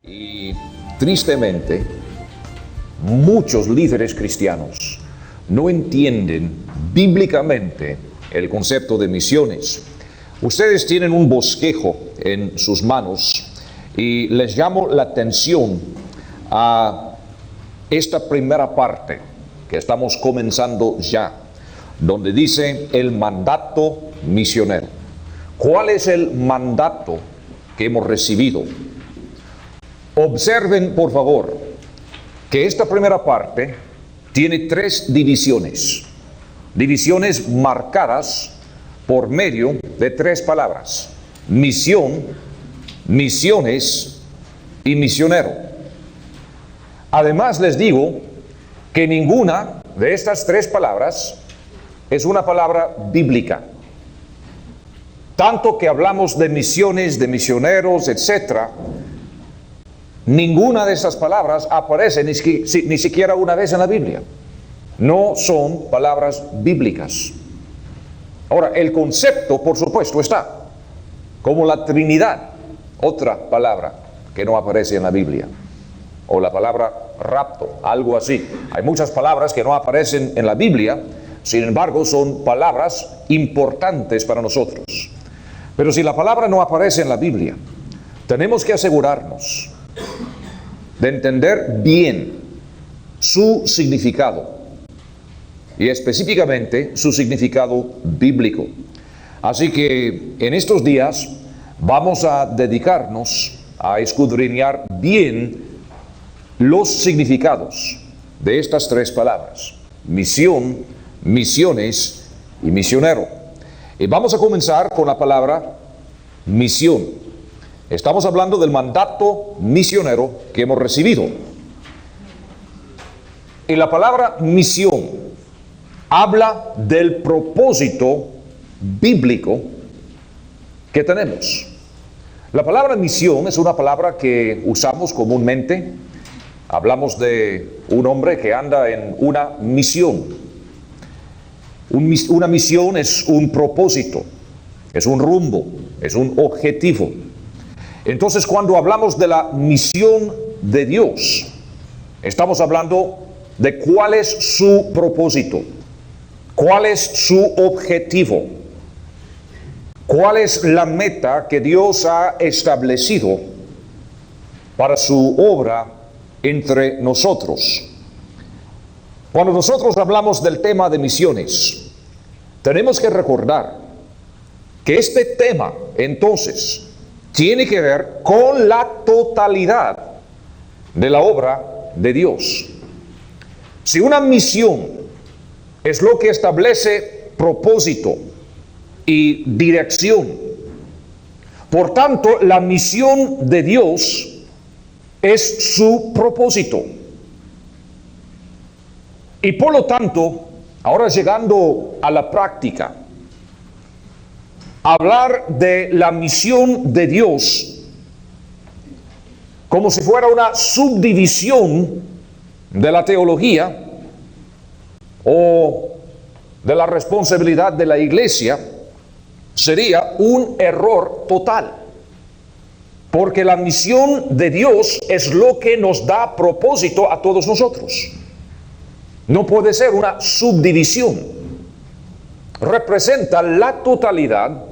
Y tristemente, muchos líderes cristianos no entienden bíblicamente el concepto de misiones. Ustedes tienen un bosquejo en sus manos y les llamo la atención a esta primera parte que estamos comenzando ya, donde dice el mandato misionero. ¿Cuál es el mandato que hemos recibido? Observen, por favor, que esta primera parte tiene tres divisiones. Divisiones marcadas por medio de tres palabras: misión, misiones y misionero. Además, les digo que ninguna de estas tres palabras es una palabra bíblica. Tanto que hablamos de misiones, de misioneros, etc., ninguna de estas palabras aparece ni siquiera una vez en la Biblia. No son palabras bíblicas. Ahora, el concepto, por supuesto, está, como la Trinidad, otra palabra que no aparece en la Biblia, o la palabra rapto, algo así. Hay muchas palabras que no aparecen en la Biblia, sin embargo, son palabras importantes para nosotros. Pero si la palabra no aparece en la Biblia, tenemos que asegurarnos de entender bien su significado, y específicamente su significado bíblico. Así que en estos días vamos a dedicarnos a escudriñar bien los significados de estas tres palabras: misión, misiones y misionero. Y vamos a comenzar con la palabra misión. Estamos hablando del mandato misionero que hemos recibido. Y la palabra misión habla del propósito bíblico que tenemos. La palabra misión es una palabra que usamos comúnmente. Hablamos de un hombre que anda en una misión. Una misión es un propósito, es un rumbo, es un objetivo. Entonces, cuando hablamos de la misión de Dios, estamos hablando de cuál es su propósito, cuál es su objetivo, cuál es la meta que Dios ha establecido para su obra entre nosotros. Cuando nosotros hablamos del tema de misiones, tenemos que recordar que este tema, entonces, tiene que ver con la totalidad de la obra de Dios. Si una misión es lo que establece propósito y dirección, por tanto, la misión de Dios es su propósito. Y por lo tanto, ahora llegando a la práctica, hablar de la misión de Dios como si fuera una subdivisión de la teología o de la responsabilidad de la iglesia sería un error total, porque la misión de Dios es lo que nos da propósito a todos nosotros. No puede ser una subdivisión. Representa la totalidad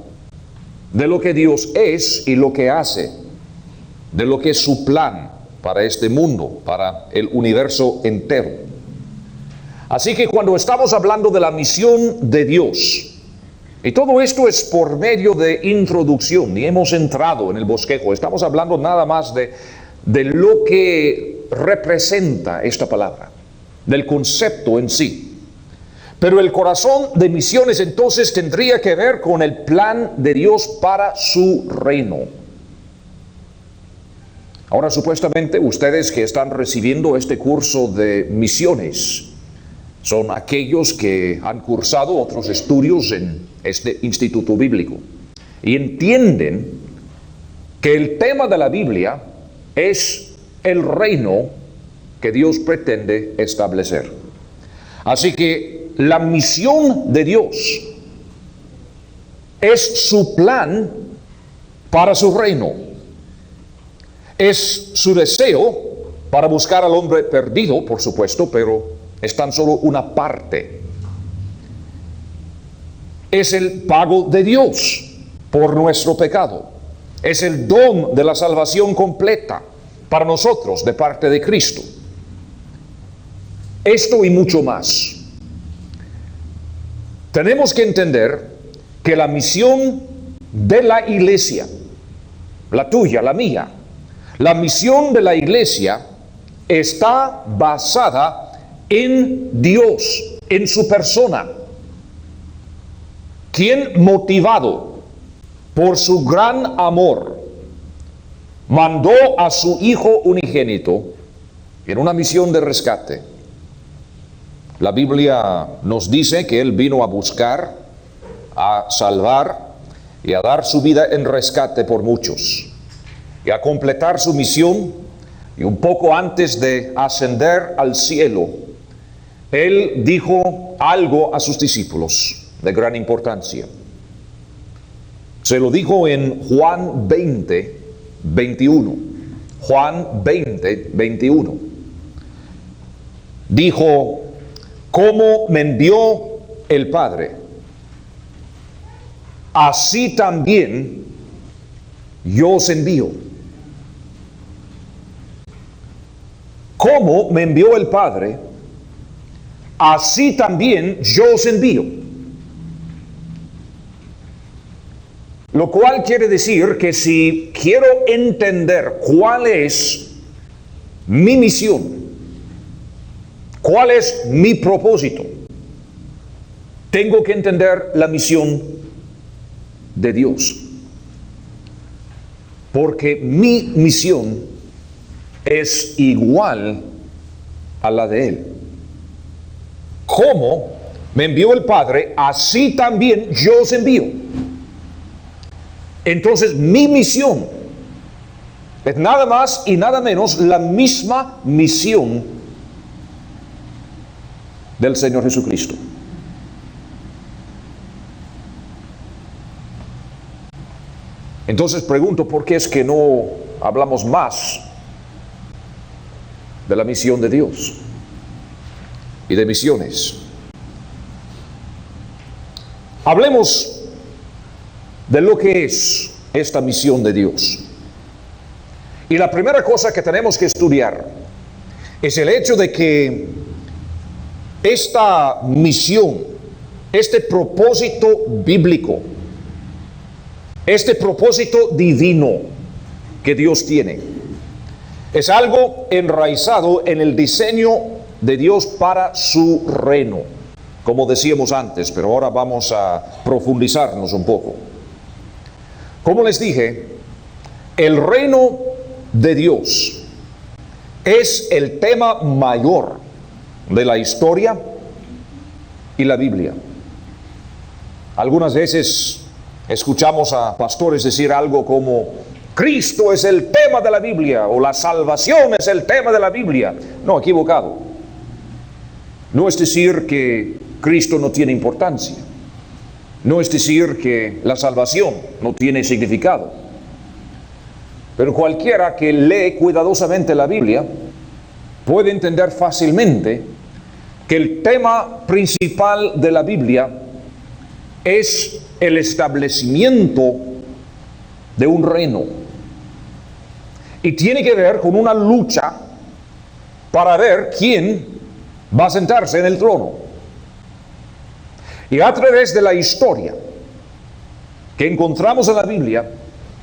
de lo que Dios es y lo que hace, de lo que es su plan para este mundo, para el universo entero. Así que cuando estamos hablando de la misión de Dios, y todo esto es por medio de introducción, y hemos entrado en el bosquejo, estamos hablando nada más de lo que representa esta palabra, del concepto en sí. Pero el corazón de misiones entonces tendría que ver con el plan de Dios para su reino. Ahora, supuestamente, ustedes que están recibiendo este curso de misiones son aquellos que han cursado otros estudios en este instituto bíblico y entienden que el tema de la Biblia es el reino que Dios pretende establecer. Así que la misión de Dios es su plan para su reino. Es su deseo para buscar al hombre perdido, por supuesto, pero es tan solo una parte. Es el pago de Dios por nuestro pecado. Es el don de la salvación completa para nosotros de parte de Cristo. Esto y mucho más. Tenemos que entender que la misión de la iglesia, la tuya, la mía, la misión de la iglesia está basada en Dios, en su persona, quien, motivado por su gran amor, mandó a su Hijo unigénito en una misión de rescate. La Biblia nos dice que Él vino a buscar, a salvar y a dar su vida en rescate por muchos, y a completar su misión. Y un poco antes de ascender al cielo, Él dijo algo a sus discípulos de gran importancia. Se lo dijo en Juan 20, 21. Juan 20, 21. Dijo: como me envió el Padre, así también yo os envío. Como me envió el Padre, así también yo os envío. Lo cual quiere decir que si quiero entender cuál es mi misión, cuál es mi propósito, tengo que entender la misión de Dios. Porque mi misión es igual a la de Él. Como me envió el Padre, así también yo os envío. Entonces mi misión es nada más y nada menos la misma misión del Señor Jesucristo. Entonces pregunto, ¿por qué es que no hablamos más de la misión de Dios y de misiones? Hablemos de lo que es esta misión de Dios. Y la primera cosa que tenemos que estudiar es el hecho de que esta misión, este propósito bíblico, este propósito divino que Dios tiene, es algo enraizado en el diseño de Dios para su reino, como decíamos antes, pero ahora vamos a profundizarnos un poco. Como les dije, el reino de Dios es el tema mayor de la historia y la Biblia. Algunas veces escuchamos a pastores decir algo como: Cristo es el tema de la Biblia, o la salvación es el tema de la Biblia. No, equivocado. No es decir que Cristo no tiene importancia. No es decir que la salvación no tiene significado. Pero cualquiera que lee cuidadosamente la Biblia puede entender fácilmente que el tema principal de la Biblia es el establecimiento de un reino. Y tiene que ver con una lucha para ver quién va a sentarse en el trono. Y a través de la historia que encontramos en la Biblia,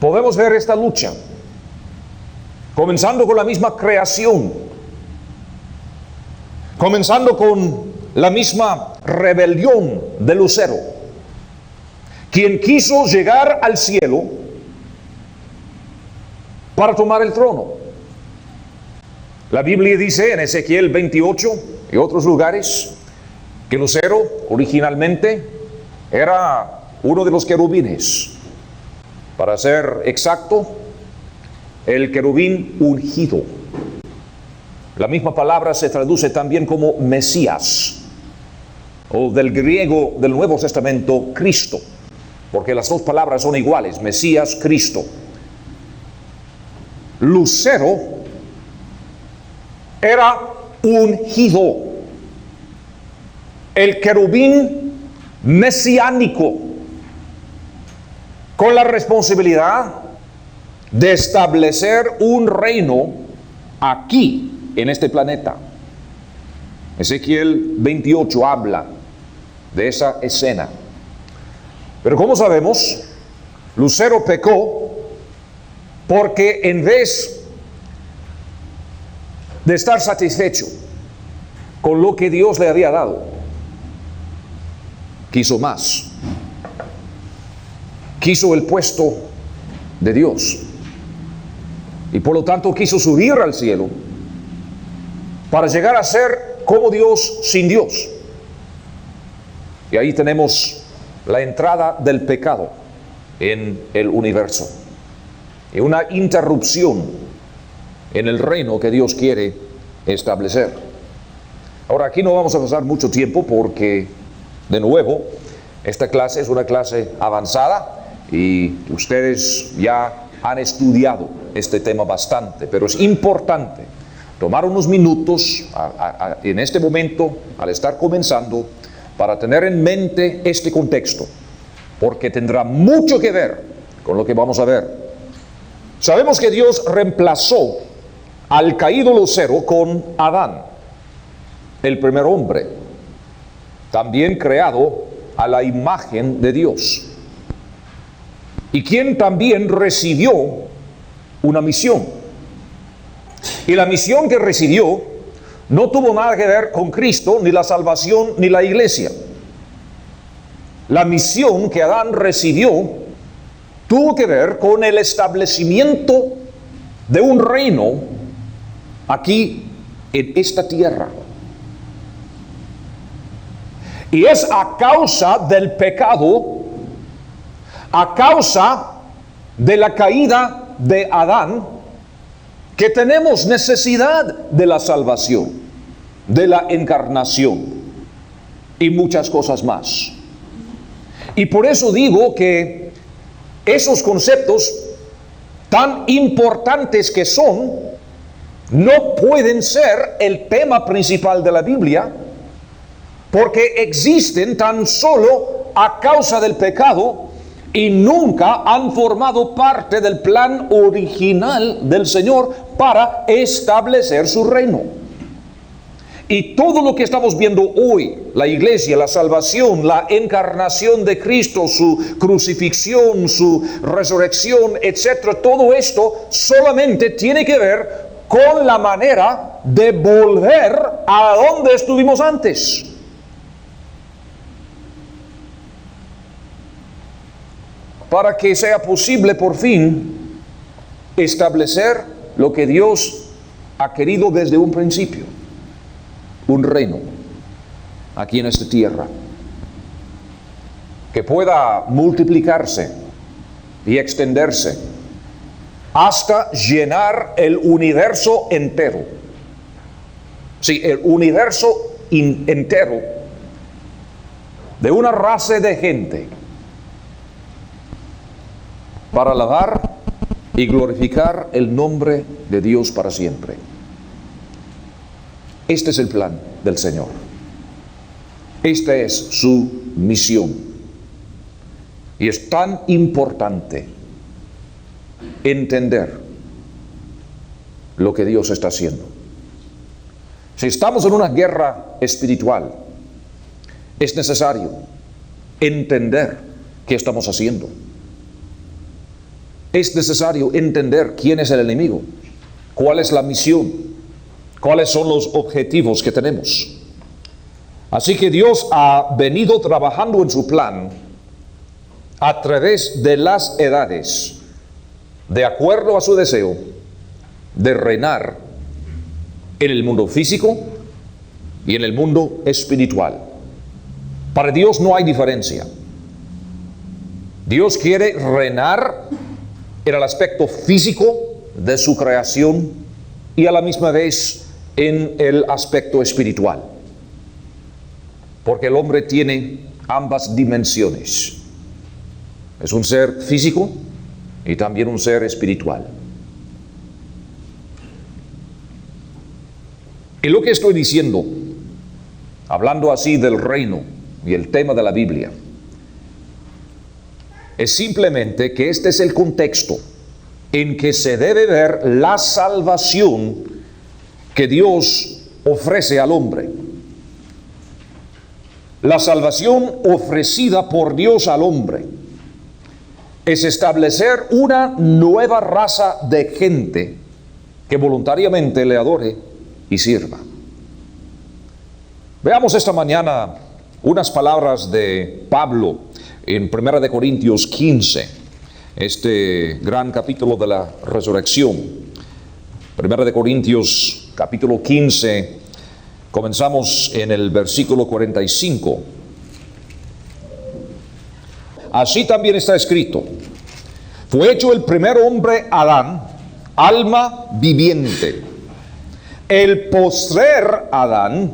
podemos ver esta lucha, comenzando con la misma creación, comenzando con la misma rebelión de Lucero, quien quiso llegar al cielo para tomar el trono. La Biblia dice en Ezequiel 28 y otros lugares que Lucero originalmente era uno de los querubines. Para ser exacto, el querubín ungido. La misma palabra se traduce también como Mesías, o del griego del Nuevo Testamento, Cristo, porque las dos palabras son iguales, Mesías, Cristo. lucero era ungido, el querubín mesiánico, con la responsabilidad de establecer un reino aquí, en este planeta. Ezequiel 28 habla de esa escena. Pero como sabemos, Lucero pecó porque en vez de estar satisfecho con lo que Dios le había dado, quiso más. Quiso el puesto de Dios. Y por lo tanto quiso subir al cielo para llegar a ser como Dios sin Dios. Y ahí tenemos la entrada del pecado en el universo y una interrupción en el reino que Dios quiere establecer. Ahora, aquí no vamos a pasar mucho tiempo porque, de nuevo, esta clase es una clase avanzada y ustedes ya han estudiado este tema bastante, pero es importante tomar unos minutos en este momento, al estar comenzando, para tener en mente este contexto, porque tendrá mucho que ver con lo que vamos a ver. Sabemos que Dios reemplazó al caído lucero con Adán, el primer hombre, también creado a la imagen de Dios, y quien también recibió una misión. Y la misión que recibió no tuvo nada que ver con Cristo, ni la salvación, ni la iglesia. La misión que Adán recibió tuvo que ver con el establecimiento de un reino aquí en esta tierra. Y es a causa del pecado, a causa de la caída de Adán, que tenemos necesidad de la salvación, de la encarnación y muchas cosas más. Y por eso digo que esos conceptos tan importantes que son, no pueden ser el tema principal de la Biblia, porque existen tan solo a causa del pecado y nunca han formado parte del plan original del Señor para establecer su reino. Y todo lo que estamos viendo hoy, la iglesia, la salvación, la encarnación de Cristo, su crucifixión, su resurrección, etcétera, todo esto solamente tiene que ver con la manera de volver a donde estuvimos antes. Para que sea posible por fin establecer lo que Dios ha querido desde un principio, un reino aquí en esta tierra que pueda multiplicarse y extenderse hasta llenar el universo entero. Sí, el universo entero, de una raza de gente, para alabar y glorificar el nombre de Dios para siempre. Este es el plan del Señor. Esta es su misión. Y es tan importante entender lo que Dios está haciendo. Si estamos en una guerra espiritual, es necesario entender qué estamos haciendo. Es necesario entender quién es el enemigo, cuál es la misión, cuáles son los objetivos que tenemos. Así que Dios ha venido trabajando en su plan a través de las edades, de acuerdo a su deseo de reinar en el mundo físico y en el mundo espiritual. Para Dios no hay diferencia. Dios quiere reinar en el aspecto físico de su creación y a la misma vez en el aspecto espiritual, porque el hombre tiene ambas dimensiones. Es un ser físico y también un ser espiritual. Y lo que estoy diciendo, hablando así del reino y el tema de la Biblia, es simplemente que este es el contexto en que se debe ver la salvación que Dios ofrece al hombre. La salvación ofrecida por Dios al hombre es establecer una nueva raza de gente que voluntariamente le adore y sirva. Veamos esta mañana unas palabras de Pablo en 1 de Corintios 15, este gran capítulo de la resurrección. 1 de Corintios capítulo 15, comenzamos en el versículo 45. Así también está escrito: fue hecho el primer hombre Adán, alma viviente; el postrer Adán,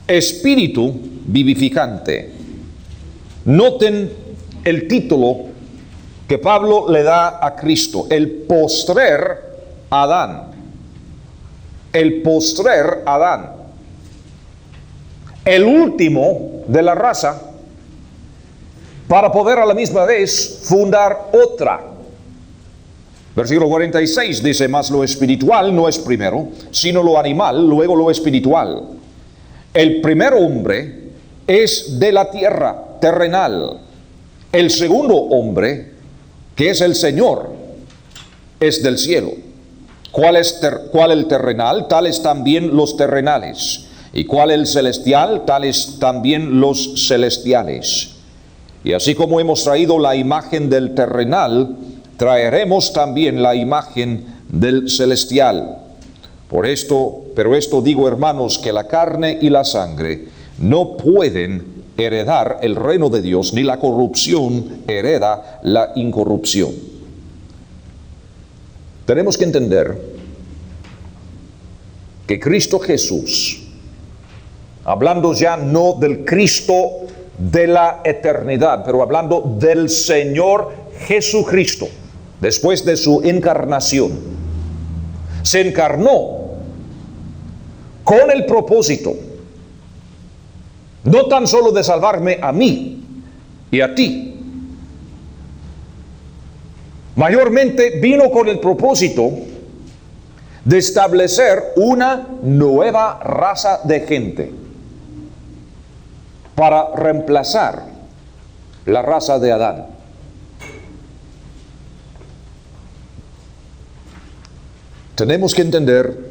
espíritu vivificante. Noten el título que Pablo le da a Cristo: el postrer Adán. El postrer Adán, el último de la raza, para poder a la misma vez fundar otra. Versículo 46 dice: mas lo espiritual no es primero, sino lo animal, luego lo espiritual. El primer hombre es de la tierra, terrenal. El segundo hombre, que es el Señor, es del cielo. ¿Cuál el terrenal? Tales también los terrenales. ¿Y cuál el celestial? Tales también los celestiales. Y así como hemos traído la imagen del terrenal, traeremos también la imagen del celestial. Pero esto digo, hermanos, que la carne y la sangre no pueden heredar el reino de Dios, ni la corrupción hereda la incorrupción. Tenemos que entender que Cristo Jesús, hablando ya no del Cristo de la eternidad, pero hablando del Señor Jesucristo, después de su encarnación, se encarnó con el propósito no tan solo de salvarme a mí y a ti, mayormente vino con el propósito de establecer una nueva raza de gente para reemplazar la raza de Adán. Tenemos que entender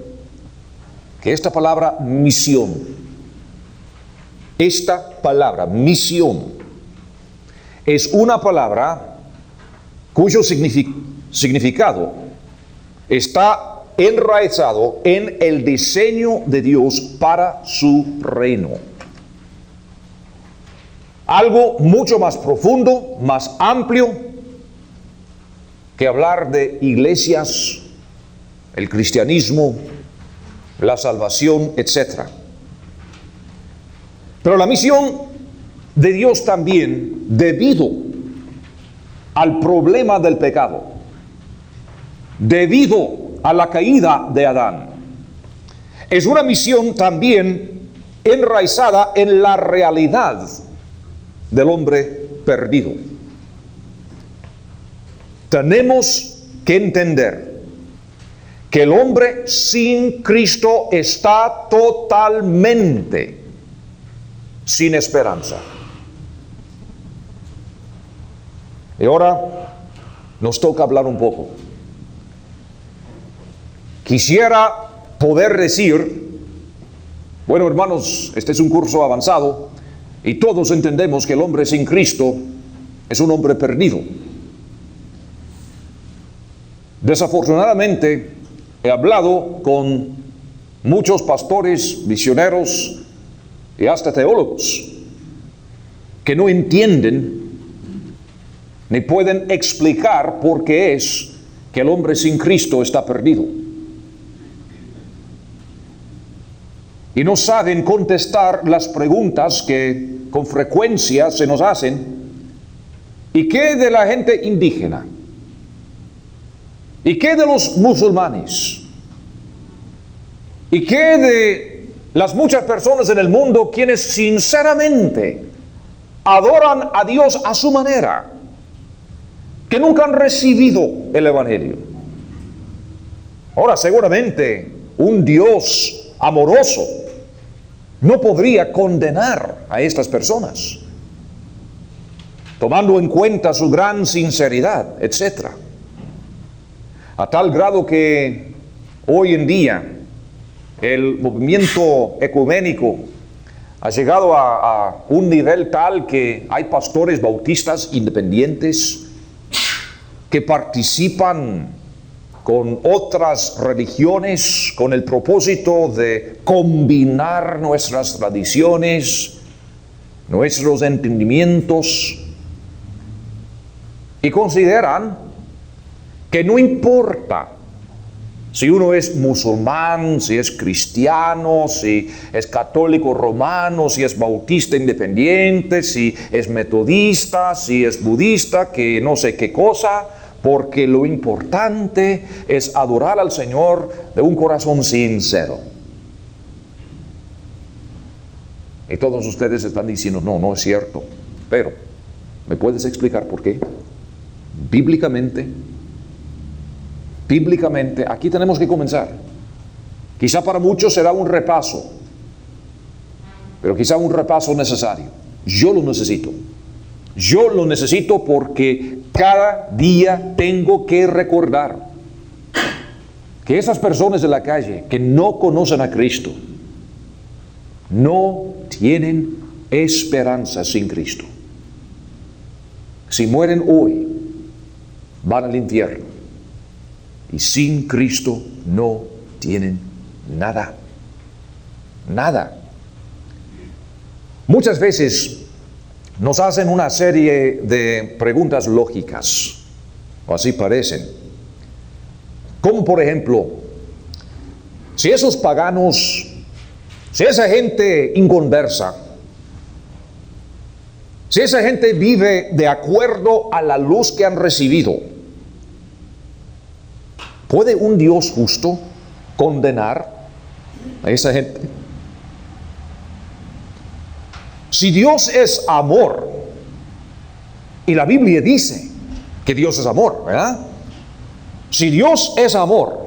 que esta palabra misión, es una palabra cuyo significado está enraizado en el diseño de Dios para su reino. Algo mucho más profundo, más amplio que hablar de iglesias, el cristianismo, la salvación, etc. Pero la misión de Dios también, debido al problema del pecado, debido a la caída de Adán, es una misión también enraizada en la realidad del hombre perdido. Tenemos que entender que el hombre sin Cristo está totalmente sin esperanza. Y ahora nos toca hablar un poco. Quisiera poder decir, bueno, hermanos, este es un curso avanzado y todos entendemos que el hombre sin Cristo es un hombre perdido. Desafortunadamente, he hablado con muchos pastores, misioneros y hasta teólogos que no entienden ni pueden explicar por qué es que el hombre sin Cristo está perdido. Y no saben contestar las preguntas que con frecuencia se nos hacen. ¿Y qué de la gente indígena? ¿Y qué de los musulmanes? ¿Y qué de las muchas personas en el mundo quienes sinceramente adoran a Dios a su manera, que nunca han recibido el Evangelio? Ahora, seguramente un Dios amoroso no podría condenar a estas personas, tomando en cuenta su gran sinceridad, etc. A tal grado que hoy en día el movimiento ecuménico ha llegado a un nivel tal que hay pastores bautistas independientes que participan con otras religiones con el propósito de combinar nuestras tradiciones, nuestros entendimientos, y consideran que no importa si uno es musulmán, si es cristiano, si es católico romano, si es bautista independiente, si es metodista, si es budista, que no sé qué cosa, porque lo importante es adorar al Señor de un corazón sincero. Y todos ustedes están diciendo, no, no es cierto. Pero, ¿me puedes explicar por qué? Bíblicamente, aquí tenemos que comenzar. Quizá para muchos será un repaso, pero quizá un repaso necesario. Yo lo necesito. Yo lo necesito porque cada día tengo que recordar que esas personas de la calle que no conocen a Cristo no tienen esperanza sin Cristo. Si mueren hoy, van al infierno. Y sin Cristo no tienen nada. Nada. Muchas veces nos hacen una serie de preguntas lógicas, o así parecen. Como por ejemplo, si esos paganos, si esa gente inconversa, si esa gente vive de acuerdo a la luz que han recibido, ¿puede un Dios justo condenar a esa gente? Si Dios es amor, y la Biblia dice que Dios es amor, ¿verdad? Si Dios es amor,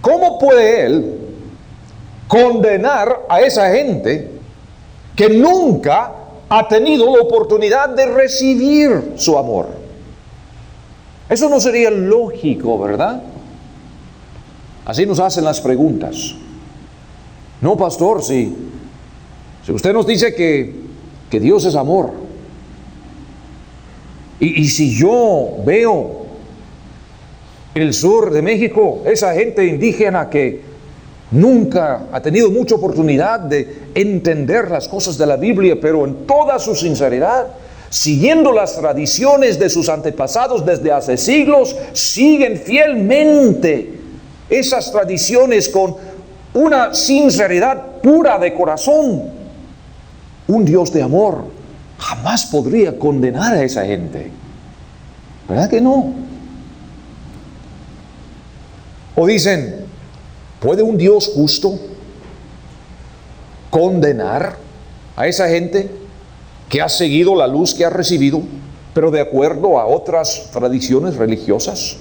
¿cómo puede Él condenar a esa gente que nunca ha tenido la oportunidad de recibir su amor? Eso no sería lógico, ¿verdad? Así nos hacen las preguntas. No, pastor, si usted nos dice que Dios es amor, y si yo veo en el sur de México esa gente indígena que nunca ha tenido mucha oportunidad de entender las cosas de la Biblia, pero en toda su sinceridad, siguiendo las tradiciones de sus antepasados desde hace siglos, siguen fielmente esas tradiciones con una sinceridad pura de corazón. Un Dios de amor jamás podría condenar a esa gente, ¿verdad que no? O dicen, ¿puede un Dios justo condenar a esa gente que ha seguido la luz que ha recibido, pero de acuerdo a otras tradiciones religiosas?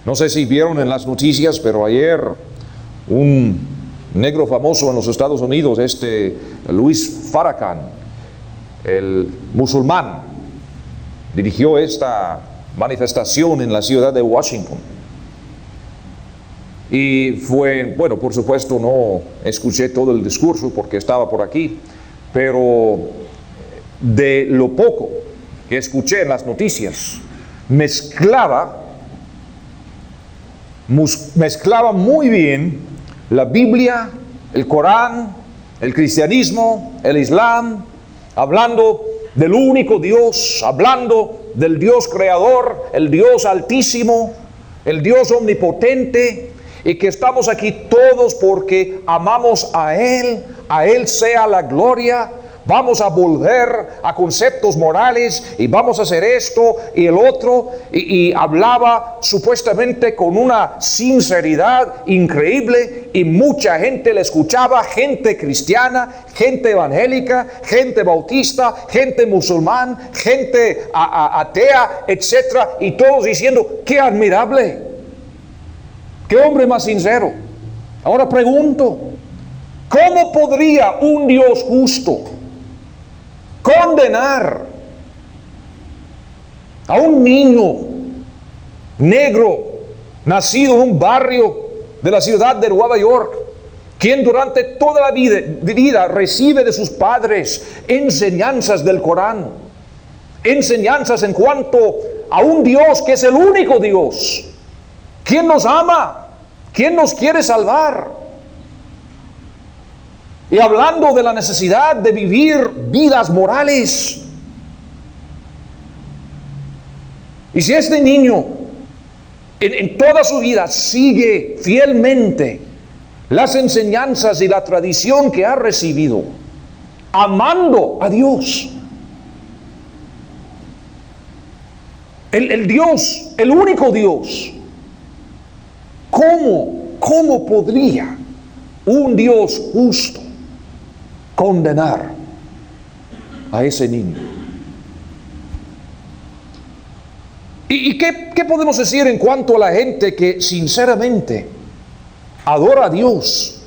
No sé si vieron en las noticias, pero ayer un negro famoso en los Estados Unidos, Louis Farrakhan, el musulmán, dirigió esta manifestación en la ciudad de Washington. Y fue, bueno, por supuesto no escuché todo el discurso porque estaba por aquí, pero de lo poco que escuché en las noticias, mezclaba muy bien la Biblia, el Corán, el cristianismo, el Islam, hablando del único Dios, hablando del Dios creador, el Dios altísimo, el Dios omnipotente, y que estamos aquí todos porque amamos a Él sea la gloria, vamos a volver a conceptos morales y vamos a hacer esto y el otro, y hablaba supuestamente con una sinceridad increíble, y mucha gente le escuchaba, gente cristiana, gente evangélica, gente bautista, gente musulmán, gente atea, etcétera, y todos diciendo: qué admirable, qué hombre más sincero. Ahora pregunto, ¿cómo podría un Dios justo condenar a un niño negro nacido en un barrio de la ciudad de Nueva York, quien durante toda la vida recibe de sus padres enseñanzas del Corán, enseñanzas en cuanto a un Dios que es el único Dios, quien nos ama, quien nos quiere salvar? Y hablando de la necesidad de vivir vidas morales. Y si este niño en toda su vida sigue fielmente las enseñanzas y la tradición que ha recibido, amando a Dios, el Dios, el único Dios, ¿cómo podría un Dios justo condenar a ese niño? ¿Y qué podemos decir en cuanto a la gente que sinceramente adora a Dios,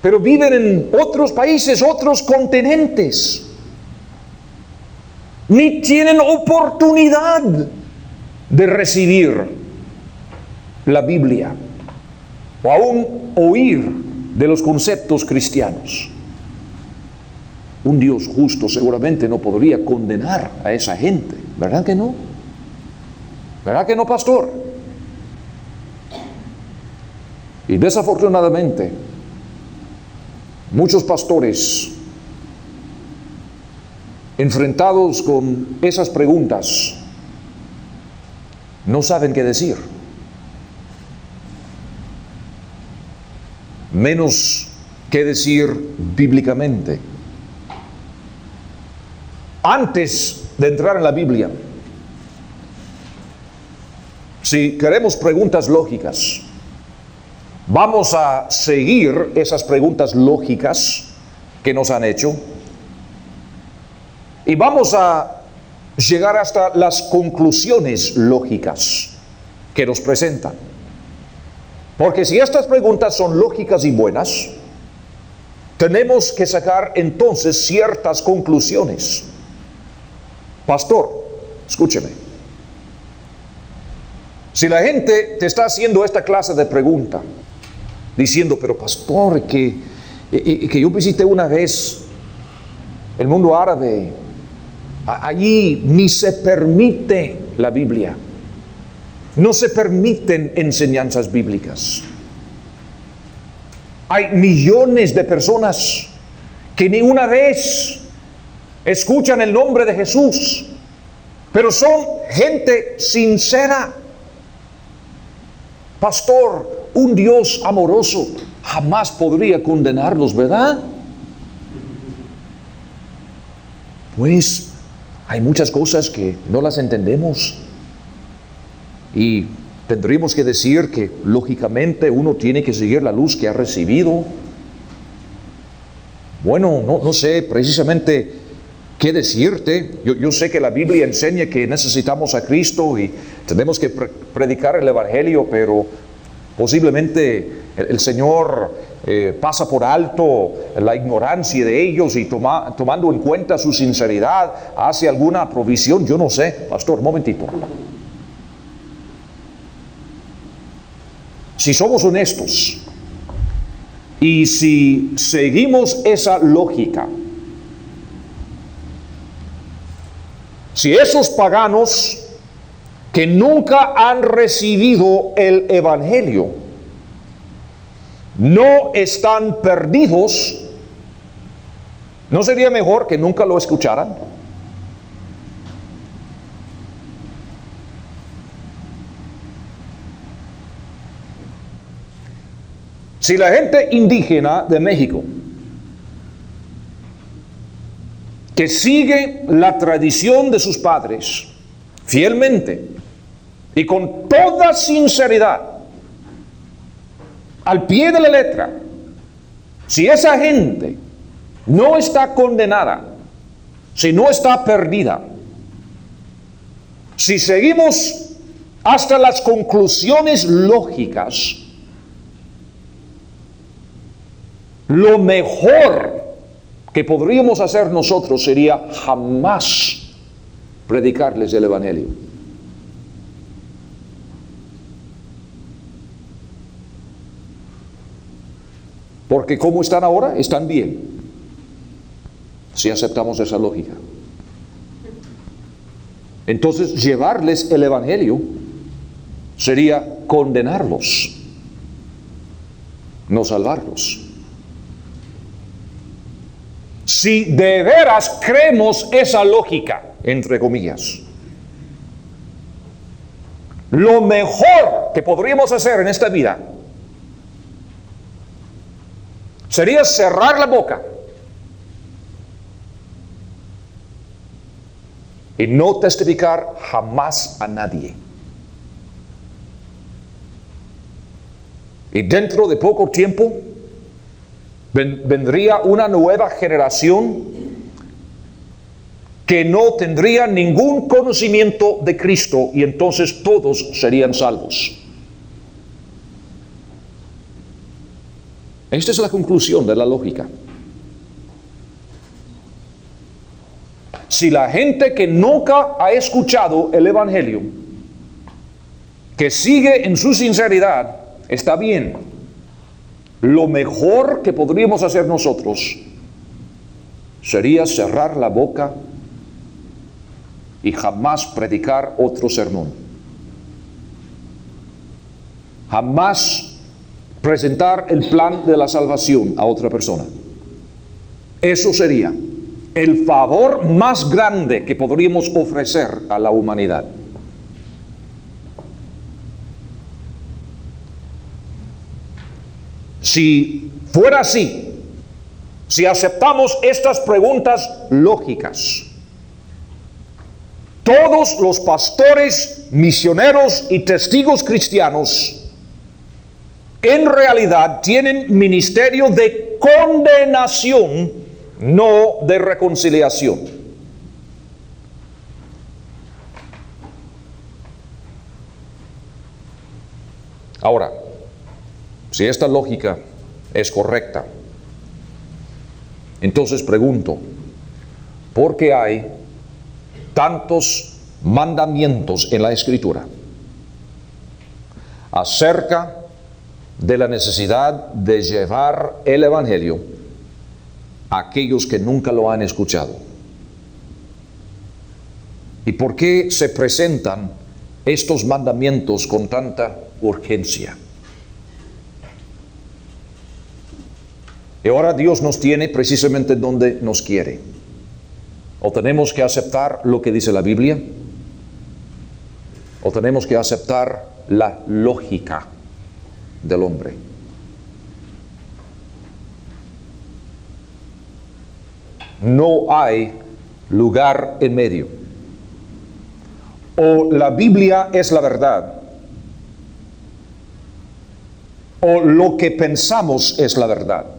pero viven en otros países, otros continentes, ni tienen oportunidad de recibir la Biblia o aún oír de los conceptos cristianos? Un Dios justo seguramente no podría condenar a esa gente, ¿verdad que no? ¿Verdad que no, pastor? Y desafortunadamente, muchos pastores, enfrentados con esas preguntas, no saben qué decir, menos qué decir bíblicamente. Antes de entrar en la Biblia, si queremos preguntas lógicas, vamos a seguir esas preguntas lógicas que nos han hecho y vamos a llegar hasta las conclusiones lógicas que nos presentan. Porque si estas preguntas son lógicas y buenas, tenemos que sacar entonces ciertas conclusiones. Pastor, escúcheme. Si la gente te está haciendo esta clase de pregunta, diciendo: pero pastor, que yo visité una vez el mundo árabe, allí ni se permite la Biblia, no se permiten enseñanzas bíblicas. Hay millones de personas que ni una vez escuchan el nombre de Jesús, pero son gente sincera. Pastor, un Dios amoroso jamás podría condenarlos, ¿verdad? Pues hay muchas cosas que no las entendemos y tendríamos que decir que lógicamente uno tiene que seguir la luz que ha recibido. Bueno, no sé precisamente qué decirte. Yo sé que la Biblia enseña que necesitamos a Cristo y tenemos que predicar el Evangelio, pero posiblemente el Señor pasa por alto la ignorancia de ellos y tomando en cuenta su sinceridad hace alguna provisión. Yo no sé, pastor, un momentito. Si somos honestos y si seguimos esa lógica, si esos paganos que nunca han recibido el Evangelio no están perdidos, ¿no sería mejor que nunca lo escucharan? Si la gente indígena de México que sigue la tradición de sus padres fielmente y con toda sinceridad, al pie de la letra, si esa gente no está condenada, si no está perdida, si seguimos hasta las conclusiones lógicas, lo mejor que podríamos hacer nosotros sería jamás predicarles el Evangelio. Porque como están ahora, están bien, si aceptamos esa lógica. Entonces, llevarles el Evangelio sería condenarlos, no salvarlos. Si de veras creemos esa lógica, entre comillas, lo mejor que podríamos hacer en esta vida sería cerrar la boca y no testificar jamás a nadie. Y dentro de poco tiempo vendría una nueva generación que no tendría ningún conocimiento de Cristo, y entonces todos serían salvos. Esta es la conclusión de la lógica. Si la gente que nunca ha escuchado el Evangelio, que sigue en su sinceridad, está bien, lo mejor que podríamos hacer nosotros sería cerrar la boca y jamás predicar otro sermón. Jamás presentar el plan de la salvación a otra persona. Eso sería el favor más grande que podríamos ofrecer a la humanidad. Si fuera así, si aceptamos estas preguntas lógicas, todos los pastores, misioneros y testigos cristianos en realidad tienen ministerio de condenación, no de reconciliación. Ahora, si esta lógica es correcta, entonces pregunto, ¿por qué hay tantos mandamientos en la Escritura acerca de la necesidad de llevar el Evangelio a aquellos que nunca lo han escuchado? ¿Y por qué se presentan estos mandamientos con tanta urgencia? Y ahora Dios nos tiene precisamente donde nos quiere. O tenemos que aceptar lo que dice la Biblia, o tenemos que aceptar la lógica del hombre. No hay lugar en medio. O la Biblia es la verdad, o lo que pensamos es la verdad.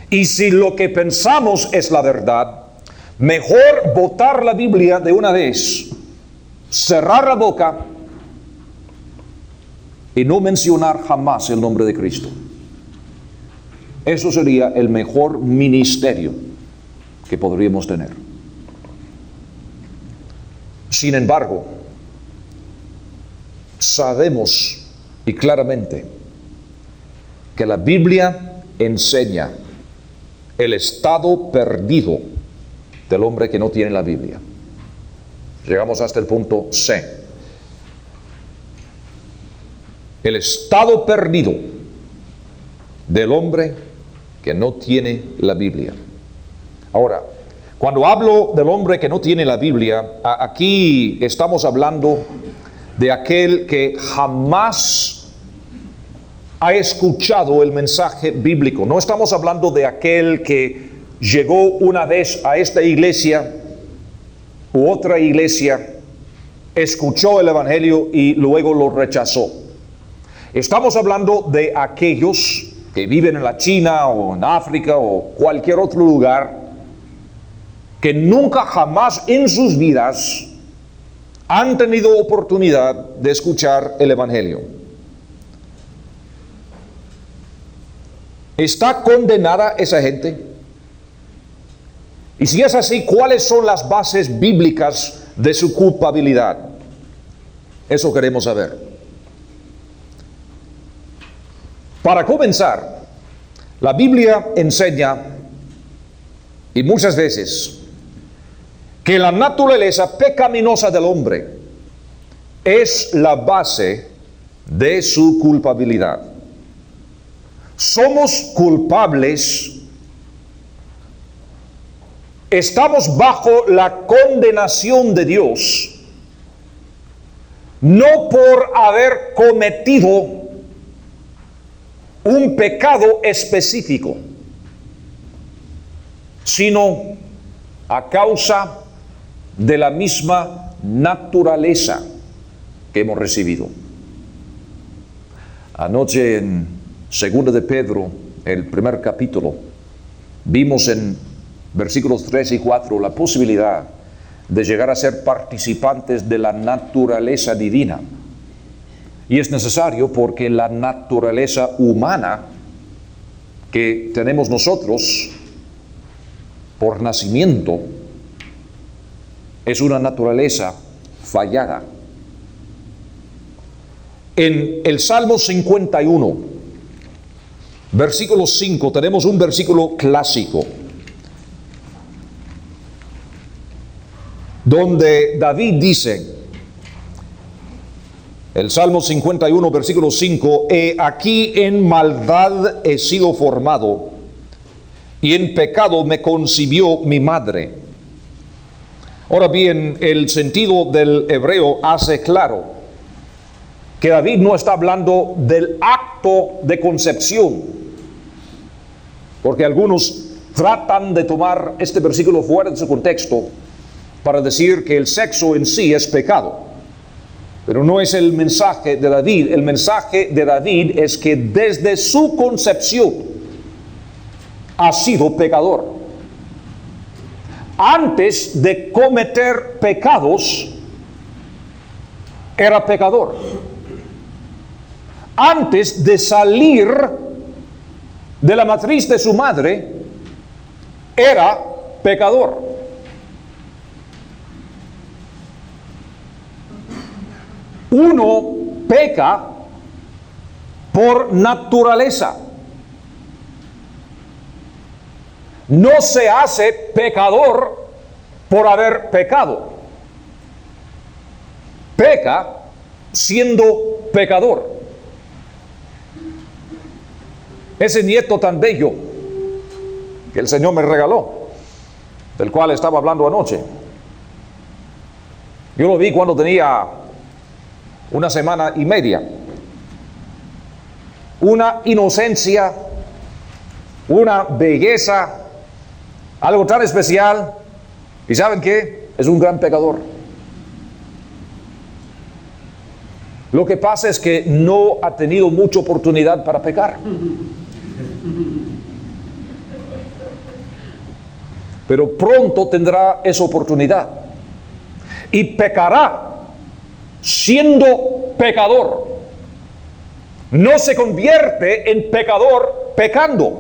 Y si lo que pensamos es la verdad, mejor botar la Biblia de una vez, cerrar la boca y no mencionar jamás el nombre de Cristo. Eso sería el mejor ministerio que podríamos tener. Sin embargo, sabemos y claramente que la Biblia enseña el estado perdido del hombre que no tiene la Biblia. Llegamos hasta el punto C. El estado perdido del hombre que no tiene la Biblia. Ahora, cuando hablo del hombre que no tiene la Biblia, aquí estamos hablando de aquel que jamás ha escuchado el mensaje bíblico. No estamos hablando de aquel que llegó una vez a esta iglesia u otra iglesia, escuchó el Evangelio y luego lo rechazó. Estamos hablando de aquellos que viven en la China o en África o cualquier otro lugar que nunca jamás en sus vidas han tenido oportunidad de escuchar el Evangelio. ¿Está condenada esa gente? Y si es así, ¿cuáles son las bases bíblicas de su culpabilidad? Eso queremos saber. Para comenzar, la Biblia enseña, y muchas veces, que la naturaleza pecaminosa del hombre es la base de su culpabilidad. Somos culpables, estamos bajo la condenación de Dios, no por haber cometido un pecado específico, sino a causa de la misma naturaleza que hemos recibido. Anoche en 2 de Pedro, el primer capítulo, vimos en versículos 3 y 4 la posibilidad de llegar a ser participantes de la naturaleza divina. Y es necesario porque la naturaleza humana que tenemos nosotros por nacimiento es una naturaleza fallada. En el Salmo 51, versículo 5, tenemos un versículo clásico, donde David dice, el Salmo 51, versículo 5, He aquí en maldad he sido formado, y en pecado me concibió mi madre. Ahora bien, el sentido del hebreo hace claro que David no está hablando del acto de concepción, porque algunos tratan de tomar este versículo fuera de su contexto para decir que el sexo en sí es pecado. Pero no es el mensaje de David. El mensaje de David es que desde su concepción ha sido pecador. Antes de cometer pecados, era pecador. Antes de salir de la matriz de su madre, era pecador. Uno peca por naturaleza. No se hace pecador por haber pecado. Peca siendo pecador. Ese nieto tan bello que el Señor me regaló, del cual estaba hablando anoche, yo lo vi cuando tenía 1 semana y media. Una inocencia, una belleza, algo tan especial. ¿Y saben qué? Es un gran pecador. Lo que pasa es que no ha tenido mucha oportunidad para pecar. Pero pronto tendrá esa oportunidad. Y pecará siendo pecador. No se convierte en pecador pecando,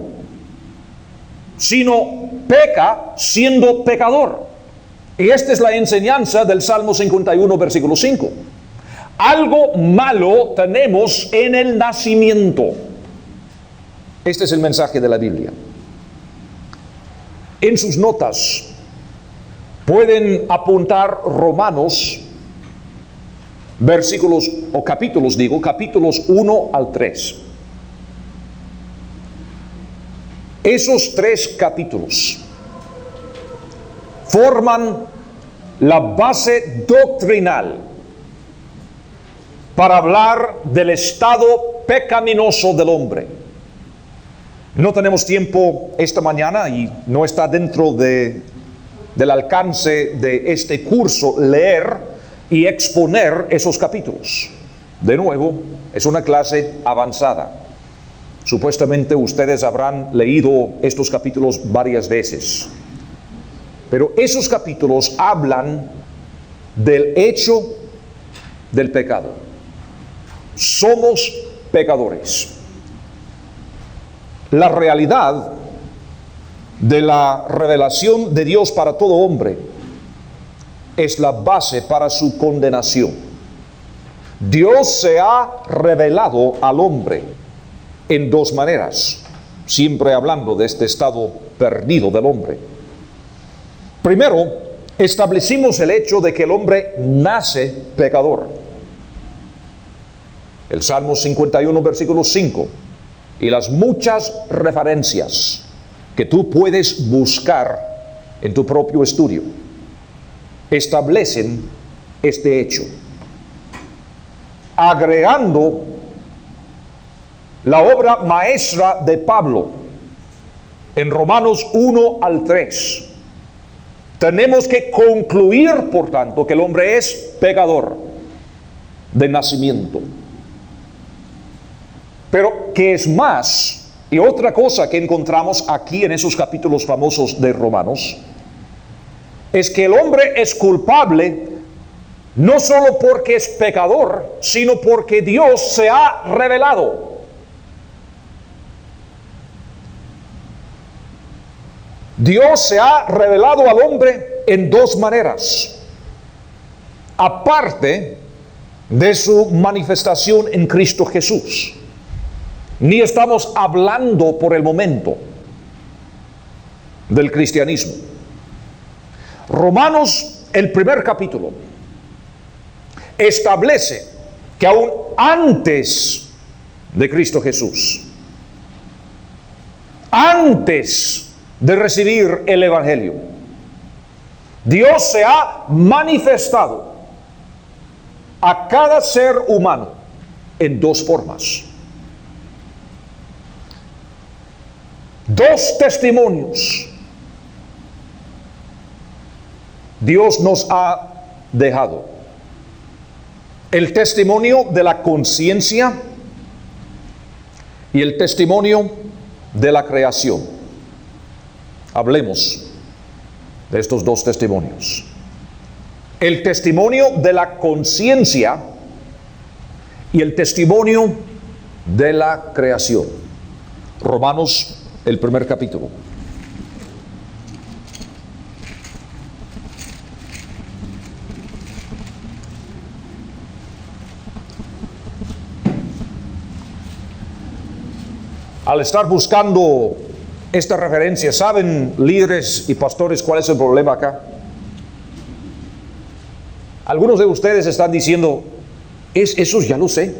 sino peca siendo pecador. Y esta es la enseñanza del Salmo 51, versículo 5. Algo malo tenemos en el nacimiento. Este es el mensaje de la Biblia. En sus notas pueden apuntar Romanos, versículos o capítulos, capítulos 1 al 3. Esos 3 capítulos forman la base doctrinal para hablar del estado pecaminoso del hombre. No tenemos tiempo esta mañana y no está dentro del alcance de este curso leer y exponer esos capítulos. De nuevo, es una clase avanzada. Supuestamente ustedes habrán leído estos capítulos varias veces. Pero esos capítulos hablan del hecho del pecado. Somos pecadores. La realidad de la revelación de Dios para todo hombre es la base para su condenación. Dios se ha revelado al hombre en dos maneras, siempre hablando de este estado perdido del hombre. Primero, establecimos el hecho de que el hombre nace pecador. El Salmo 51, versículo 5, y las muchas referencias que tú puedes buscar en tu propio estudio establecen este hecho, agregando la obra maestra de Pablo en Romanos 1 al 3. Tenemos que concluir, por tanto, que el hombre es pecador de nacimiento. Pero ¿qué es más? Y otra cosa que encontramos aquí en esos capítulos famosos de Romanos es que el hombre es culpable no solo porque es pecador, sino porque Dios se ha revelado. Dios se ha revelado al hombre en dos maneras, aparte de su manifestación en Cristo Jesús. Ni estamos hablando por el momento del cristianismo. Romanos, el primer capítulo, establece que aún antes de Cristo Jesús, antes de recibir el Evangelio, Dios se ha manifestado a cada ser humano en dos formas. Dos testimonios Dios nos ha dejado: el testimonio de la conciencia y el testimonio de la creación. Hablemos de estos dos testimonios. El testimonio de la conciencia y el testimonio de la creación. Romanos, el primer capítulo. Al estar buscando esta referencia, ¿saben, líderes y pastores, cuál es el problema acá? Algunos de ustedes están diciendo, eso ya lo sé.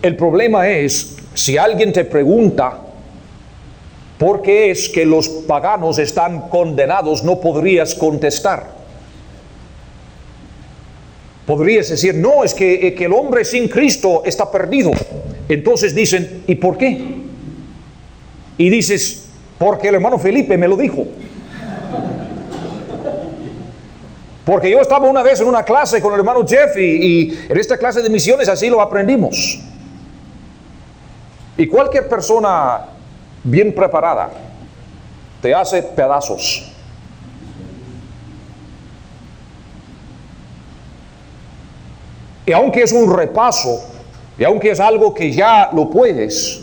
El problema es, si alguien te pregunta por qué es que los paganos están condenados, no podrías contestar. Podrías decir, no, es que el hombre sin Cristo está perdido. Entonces dicen, ¿y por qué? Y dices, porque el hermano Felipe me lo dijo. Porque yo estaba una vez en una clase con el hermano Jeff y en esta clase de misiones así lo aprendimos. Y cualquier persona bien preparada te hace pedazos. Y aunque es un repaso, y aunque es algo que ya lo puedes,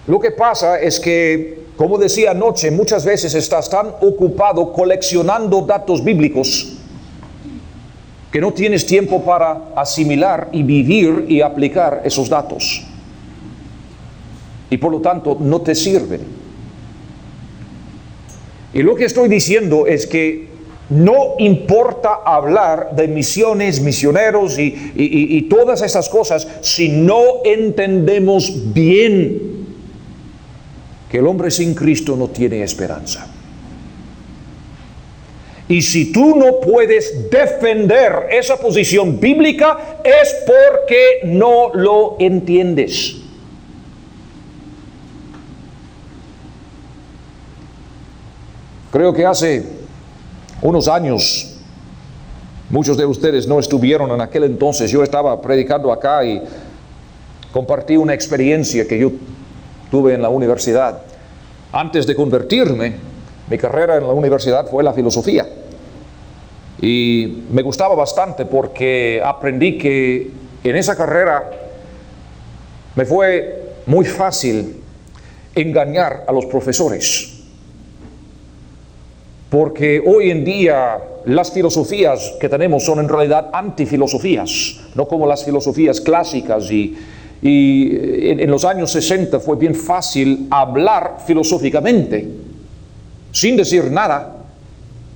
lo que pasa es que, como decía anoche, muchas veces estás tan ocupado coleccionando datos bíblicos que no tienes tiempo para asimilar y vivir y aplicar esos datos. Y por lo tanto no te sirven. Y lo que estoy diciendo es que no importa hablar de misiones, misioneros y todas esas cosas si no entendemos bien que el hombre sin Cristo no tiene esperanza. Y si tú no puedes defender esa posición bíblica, es porque no lo entiendes. Creo que hace unos años, muchos de ustedes no estuvieron en aquel entonces, yo estaba predicando acá y compartí una experiencia que yo tuve en la universidad. Antes de convertirme, mi carrera en la universidad fue la filosofía. Y me gustaba bastante porque aprendí que en esa carrera me fue muy fácil engañar a los profesores. Porque hoy en día las filosofías que tenemos son en realidad antifilosofías, no como las filosofías clásicas. Y en los años 60 fue bien fácil hablar filosóficamente, sin decir nada.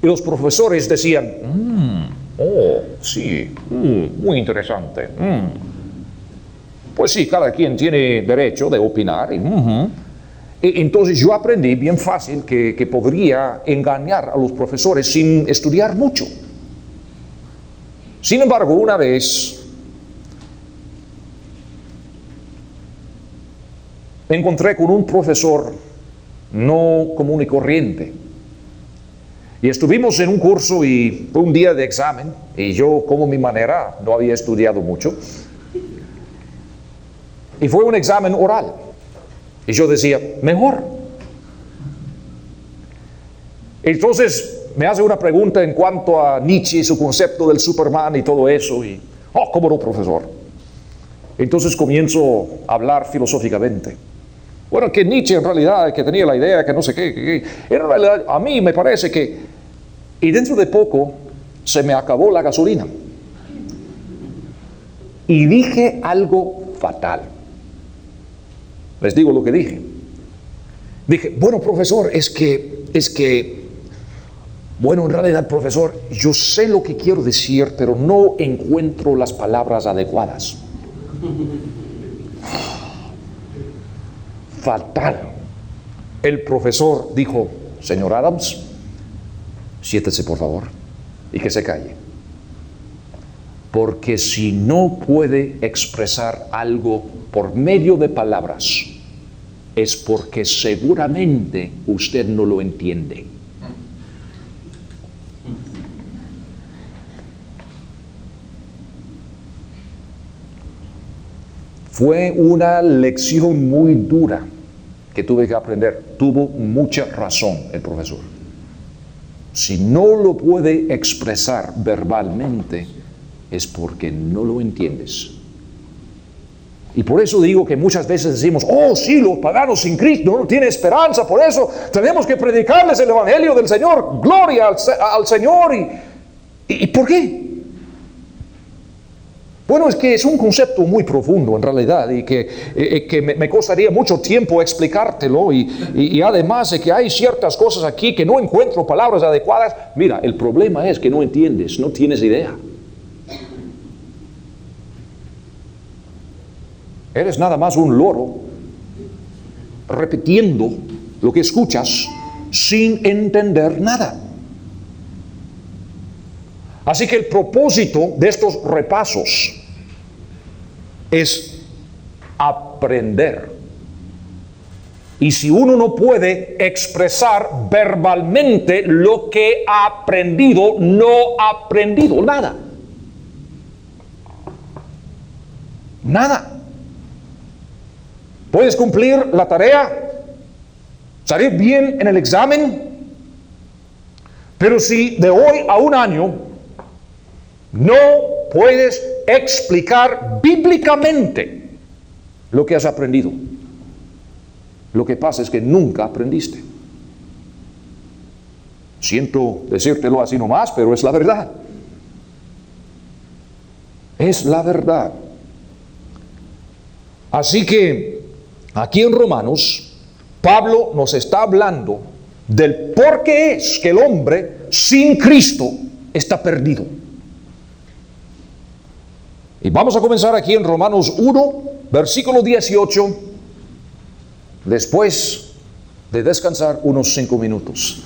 Y los profesores decían, oh, sí, muy interesante. Pues sí, cada quien tiene derecho de opinar. Entonces yo aprendí bien fácil que podría engañar a los profesores sin estudiar mucho. Sin embargo, una vez me encontré con un profesor no común y corriente. Y estuvimos en un curso y fue un día de examen. Y yo, como mi manera, no había estudiado mucho. Y fue un examen oral. Y yo decía, mejor. Entonces me hace una pregunta en cuanto a Nietzsche y su concepto del Superman y todo eso. Y, ¿cómo no, profesor? Entonces comienzo a hablar filosóficamente. Bueno, que Nietzsche en realidad, que tenía la idea, que no sé qué. En realidad, a mí me parece que... Y dentro de poco se me acabó la gasolina. Y dije algo fatal. Les digo lo que dije. Dije, bueno, profesor, es que, bueno, en realidad, profesor, yo sé lo que quiero decir, pero no encuentro las palabras adecuadas. Fatal. El profesor dijo, señor Adams, siéntese por favor y que se calle. Porque si no puede expresar algo por medio de palabras, es porque seguramente usted no lo entiende. Fue una lección muy dura que tuve que aprender. Tuvo mucha razón el profesor. Si no lo puede expresar verbalmente, es porque no lo entiendes. Y por eso digo que muchas veces decimos, oh sí, los paganos sin Cristo no tienen esperanza, por eso tenemos que predicarles el Evangelio del Señor, gloria al Señor. ¿Y por qué? Bueno, es que es un concepto muy profundo en realidad y que me costaría mucho tiempo explicártelo y además de que hay ciertas cosas aquí que no encuentro palabras adecuadas. Mira, el problema es que no entiendes, no tienes idea. Eres nada más un loro repitiendo lo que escuchas sin entender nada. Así que el propósito de estos repasos es aprender. Y si uno no puede expresar verbalmente lo que ha aprendido, no ha aprendido nada. Nada. Puedes cumplir la tarea, salir bien en el examen, pero si de hoy a un año no puedes explicar bíblicamente lo que has aprendido, lo que pasa es que nunca aprendiste. Siento decírtelo así nomás, pero es la verdad. Es la verdad. Así que aquí en Romanos, Pablo nos está hablando del por qué es que el hombre sin Cristo está perdido. Y vamos a comenzar aquí en Romanos 1, versículo 18, después de descansar unos 5 minutos.